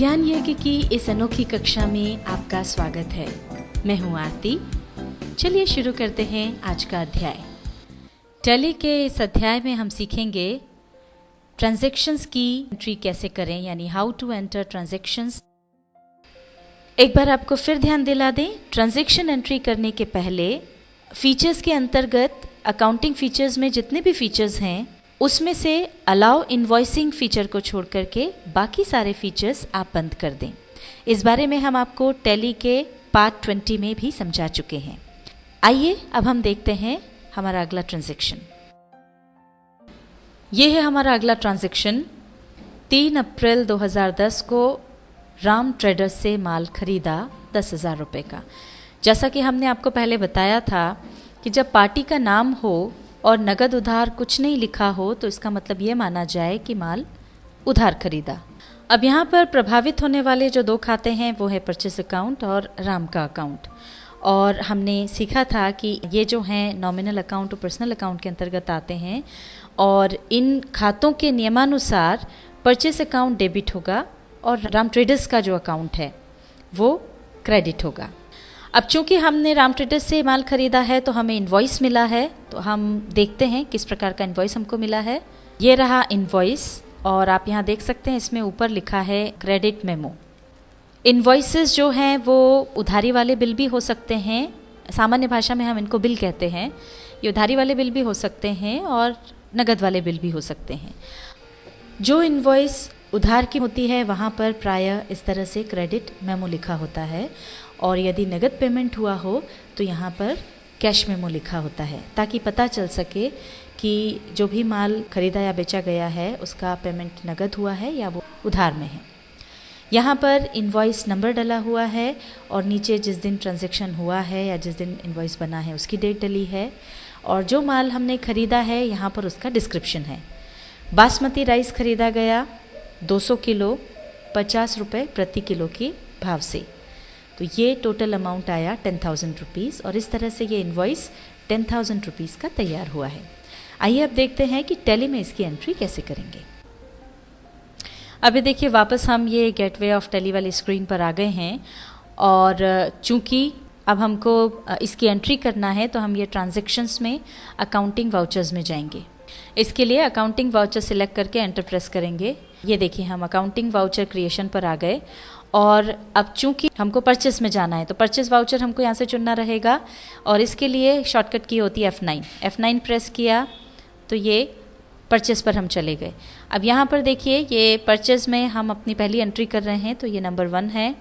ज्ञान यज्ञ की इस अनोखी कक्षा में आपका स्वागत है। मैं हूँ आरती। चलिए शुरू करते हैं आज का अध्याय। टैली के इस अध्याय में हम सीखेंगे ट्रांजैक्शंस की एंट्री कैसे करें, यानी हाउ टू एंटर ट्रांजैक्शंस। एक बार आपको फिर ध्यान दिला दें, ट्रांजैक्शन एंट्री करने के पहले फीचर्स के अंतर्गत अकाउंटिंग फीचर्स में जितने भी फीचर्स हैं उसमें से अलाउ इनवॉइसिंग फीचर को छोड़ करके बाकी सारे फीचर्स आप बंद कर दें। इस बारे में हम आपको टैली के पार्ट 20 में भी समझा चुके हैं। आइए अब हम देखते हैं हमारा अगला ट्रांजैक्शन। ये है हमारा अगला ट्रांजैक्शन। 3 अप्रैल 2010 को राम ट्रेडर्स से माल खरीदा 10,000 रुपये का। जैसा कि हमने आपको पहले बताया था कि जब पार्टी का नाम हो और नगद उधार कुछ नहीं लिखा हो तो इसका मतलब ये माना जाए कि माल उधार खरीदा। अब यहाँ पर प्रभावित होने वाले जो दो खाते हैं वो है परचेस अकाउंट और राम का अकाउंट। और हमने सीखा था कि ये जो हैं नॉमिनल अकाउंट और पर्सनल अकाउंट के अंतर्गत आते हैं और इन खातों के नियमानुसार परचेस अकाउंट डेबिट होगा और राम ट्रेडर्स का जो अकाउंट है वो क्रेडिट होगा। अब चूंकि हमने राम ट्रेडर्स से माल खरीदा है तो हमें इनवॉइस मिला है, तो हम देखते हैं किस प्रकार का इनवॉइस हमको मिला है। ये रहा इनवॉइस और आप यहाँ देख सकते हैं इसमें ऊपर लिखा है क्रेडिट मेमो। इनवॉइसेस जो हैं वो उधारी वाले बिल भी हो सकते हैं, सामान्य भाषा में हम इनको बिल कहते हैं। ये उधारी वाले बिल भी हो सकते हैं और नगद वाले बिल भी हो सकते हैं। जो इनवॉइस उधार की होती है वहाँ पर प्रायः इस तरह से क्रेडिट मेमो लिखा होता है और यदि नगद पेमेंट हुआ हो तो यहाँ पर कैश मेमो लिखा होता है, ताकि पता चल सके कि जो भी माल खरीदा या बेचा गया है उसका पेमेंट नगद हुआ है या वो उधार में है। यहाँ पर इनवॉइस नंबर डला हुआ है और नीचे जिस दिन ट्रांजैक्शन हुआ है या जिस दिन इनवॉइस बना है उसकी डेट डली है और जो माल हमने खरीदा है यहाँ पर उसका डिस्क्रिप्शन है। बासमती राइस खरीदा गया 200 किलो 50 रुपये प्रति किलो की भाव से, तो ये टोटल अमाउंट आया 10,000 रुपीज़ और इस तरह से ये इनवॉइस 10,000 रुपीज़ का तैयार हुआ है। आइए अब देखते हैं कि टैली में इसकी एंट्री कैसे करेंगे। अभी देखिए वापस हम ये गेटवे ऑफ टैली वाली स्क्रीन पर आ गए हैं और चूंकि अब हमको इसकी एंट्री करना है तो हम ये ट्रांजैक्शंस में अकाउंटिंग वाउचर्स में जाएंगे। इसके लिए अकाउंटिंग वाउचर सिलेक्ट करके एंटर प्रेस करेंगे। ये देखिए हम अकाउंटिंग वाउचर क्रिएशन पर आ गए और अब चूंकि हमको परचेस में जाना है तो परचेस वाउचर हमको यहाँ से चुनना रहेगा और इसके लिए शॉर्टकट की होती है F9 प्रेस किया तो ये परचेस पर हम चले गए। अब यहाँ पर देखिए ये परचेस में हम अपनी पहली एंट्री कर रहे हैं तो ये नंबर 1 है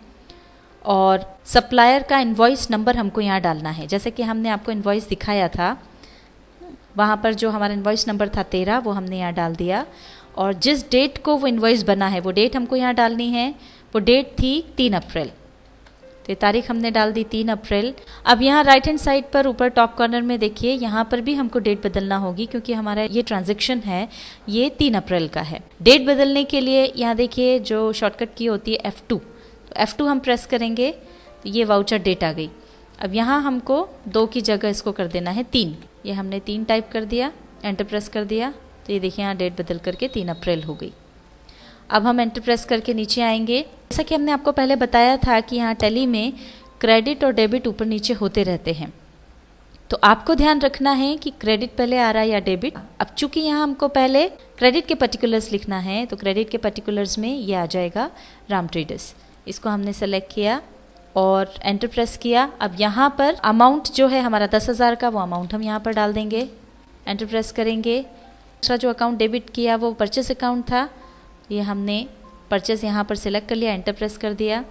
और सप्लायर का इनवॉइस नंबर हमको यहाँ डालना है। जैसे कि हमने आपको इनवॉइस दिखाया था वहाँ पर जो हमारा इनवॉइस नंबर था 13 वो हमने यहाँ डाल दिया और जिस डेट को वो इनवॉइस बना है वो डेट हमको यहाँ डालनी है। वो डेट थी 3 अप्रैल, तो ये तारीख हमने डाल दी 3 अप्रैल। अब यहाँ राइट हैंड साइड पर ऊपर टॉप कॉर्नर में देखिए यहाँ पर भी हमको डेट बदलना होगी क्योंकि हमारा ये ट्रांजैक्शन है ये 3 अप्रैल का है। डेट बदलने के लिए यहाँ देखिए जो शॉर्टकट की होती है F2, तो F2 हम प्रेस करेंगे तो ये वाउचर डेट आ गई। अब यहाँ हमको 2 की जगह इसको कर देना है 3, ये हमने 3 टाइप कर दिया, एंटर प्रेस कर दिया तो ये देखिए यहाँ डेट बदल करके 3 अप्रैल हो गई। अब हम एंटर प्रेस करके नीचे आएंगे। जैसा कि हमने आपको पहले बताया था कि यहाँ टैली में क्रेडिट और डेबिट ऊपर नीचे होते रहते हैं, तो आपको ध्यान रखना है कि क्रेडिट पहले आ रहा है या डेबिट। अब चूंकि यहाँ हमको पहले क्रेडिट के पर्टिकुलर्स लिखना है तो क्रेडिट के पर्टिकुलर्स में ये आ जाएगा राम ट्रेडर्स। इसको हमने सेलेक्ट किया और एंटर प्रेस किया। अब यहाँ पर अमाउंट जो है हमारा 10,000 का वो अमाउंट हम यहाँ पर डाल देंगे, एंटर प्रेस करेंगे। दूसरा जो अकाउंट डेबिट किया वो परचेस अकाउंट था, ये हमने परचेस यहाँ पर सिलेक्ट कर लिया, एंटर प्रेस कर दिया।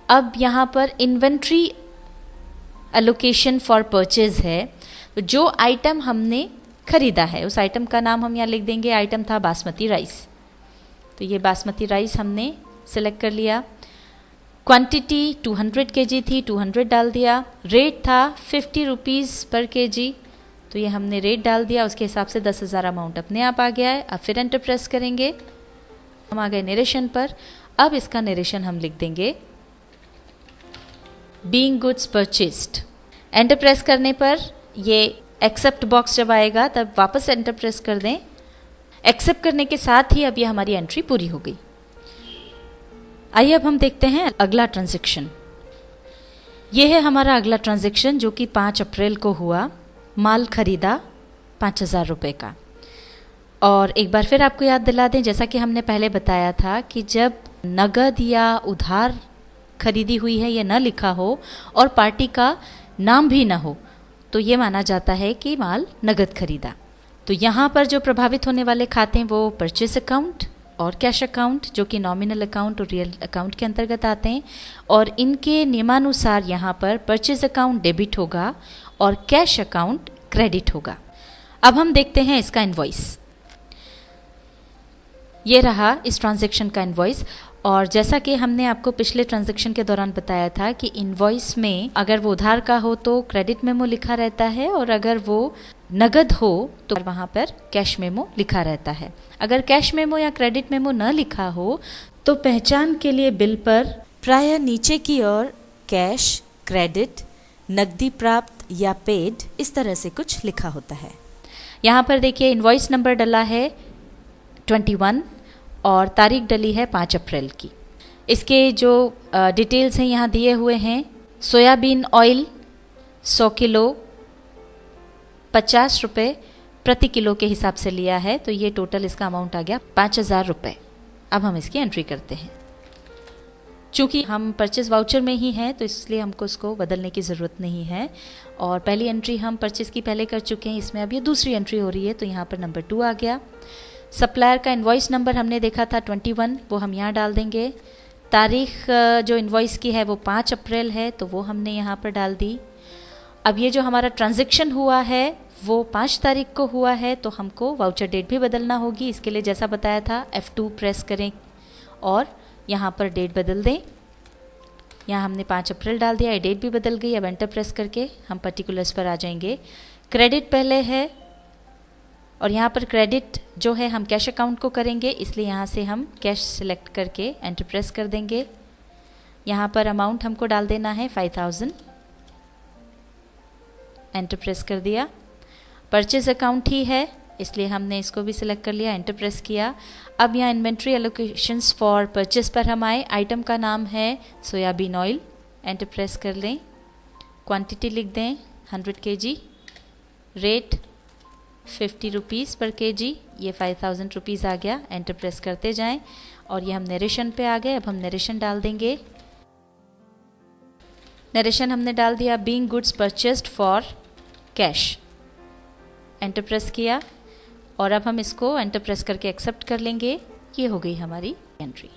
अब यहाँ पर इन्वेंट्री एलोकेशन फॉर परचेज है, तो जो आइटम हमने खरीदा है उस आइटम का नाम हम यहाँ लिख देंगे। आइटम था बासमती राइस, तो ये बासमती राइस हमने सिलेक्ट कर लिया। क्वांटिटी 200 kg थी, 200 डाल दिया। रेट था 50 रुपीज़ पर kg, तो ये हमने रेट डाल दिया। उसके हिसाब से 10,000 अमाउंट अपने आप आ गया है। अब फिर एंटर प्रेस करेंगे, हम आ गए नरेशन पर। अब इसका नरेशन हम लिख देंगे being goods purchased. Enter press करने पर ये एक्सेप्ट बॉक्स जब आएगा तब वापस एंटर प्रेस कर दें। एक्सेप्ट करने के साथ ही अब ये हमारी एंट्री पूरी हो गई। आइए अब हम देखते हैं अगला ट्रांजैक्शन। ये है हमारा अगला ट्रांजैक्शन जो कि 5 अप्रैल को हुआ। माल खरीदा 5,000 रुपये का। और एक बार फिर आपको याद दिला दें, जैसा कि हमने पहले बताया था कि जब नगद या उधार खरीदी हुई है ये न लिखा हो और पार्टी का नाम भी ना हो तो ये माना जाता है कि माल नगद खरीदा। तो यहाँ पर जो प्रभावित होने वाले खाते हैं वो परचेस अकाउंट और कैश अकाउंट, जो कि नॉमिनल अकाउंट और रियल अकाउंट के अंतर्गत आते हैं। और इनके नियमानुसार यहाँ पर परचेस अकाउंट डेबिट होगा और कैश अकाउंट क्रेडिट होगा। अब हम देखते हैं इसका इनवॉइस। ये रहा इस ट्रांजैक्शन का इनवॉइस। और जैसा कि हमने आपको पिछले ट्रांजैक्शन के दौरान बताया था कि इनवॉइस में अगर वो उधार का हो तो क्रेडिट मेमो लिखा रहता है और अगर वो नगद हो तो वहाँ पर कैश मेमो लिखा रहता है। अगर कैश मेमो या क्रेडिट मेमो न लिखा हो तो पहचान के लिए बिल पर प्रायः नीचे की ओर कैश, क्रेडिट, नकदी प्राप्त या पेड इस तरह से कुछ लिखा होता है। यहाँ पर देखिए इनवॉइस नंबर डला है 21 और तारीख डली है 5 अप्रैल की। इसके जो डिटेल्स हैं यहाँ दिए हुए हैं। सोयाबीन ऑयल 100 किलो 50 रुपये प्रति किलो के हिसाब से लिया है, तो ये टोटल इसका अमाउंट आ गया 5,000 रुपये। अब हम इसकी एंट्री करते हैं। चूँकि हम परचेज वाउचर में ही हैं तो इसलिए हमको इसको बदलने की ज़रूरत नहीं है। और पहली एंट्री हम परचेज की पहले कर चुके हैं, इसमें अब ये दूसरी एंट्री हो रही है तो यहाँ पर नंबर 2 आ गया। सप्लायर का इनवॉइस नंबर हमने देखा था 21, वो हम यहाँ डाल देंगे। तारीख जो इनवॉइस की है वो 5 अप्रैल है तो वो हमने यहाँ पर डाल दी। अब ये जो हमारा ट्रांजैक्शन हुआ है वो 5 तारीख को हुआ है तो हमको वाउचर डेट भी बदलना होगी। इसके लिए जैसा बताया था F2 प्रेस करें और यहाँ पर डेट बदल दें। यहाँ हमने 5 अप्रैल डाल दिया, डेट भी बदल गई। अब एंटर प्रेस करके हम पर्टिकुलर्स पर आ जाएंगे। क्रेडिट पहले है और यहाँ पर क्रेडिट जो है हम कैश अकाउंट को करेंगे, इसलिए यहाँ से हम कैश सिलेक्ट करके एंटर प्रेस कर देंगे। यहाँ पर अमाउंट हमको डाल देना है 5,000, एंटर प्रेस कर दिया। परचेज अकाउंट ही है इसलिए हमने इसको भी सिलेक्ट कर लिया, एंटर प्रेस किया। अब यहाँ इन्वेंट्री एलोकेशंस फॉर परचेज पर हम आए। आइटम का नाम है सोयाबीन ऑयल, एंटर प्रेस कर लें। क्वांटिटी लिख दें 100 kg, रेट 50 रुपीज़ पर kg, ये 5,000 रुपीज़ आ गया। एंटर प्रेस करते जाएं और ये हम नरेशन पे आ गए। अब हम नरेशन डाल देंगे। नरेशन हमने डाल दिया being goods purchased for cash, enter press किया और अब हम इसको एंटर प्रेस करके एक्सेप्ट कर लेंगे। ये हो गई हमारी एंट्री।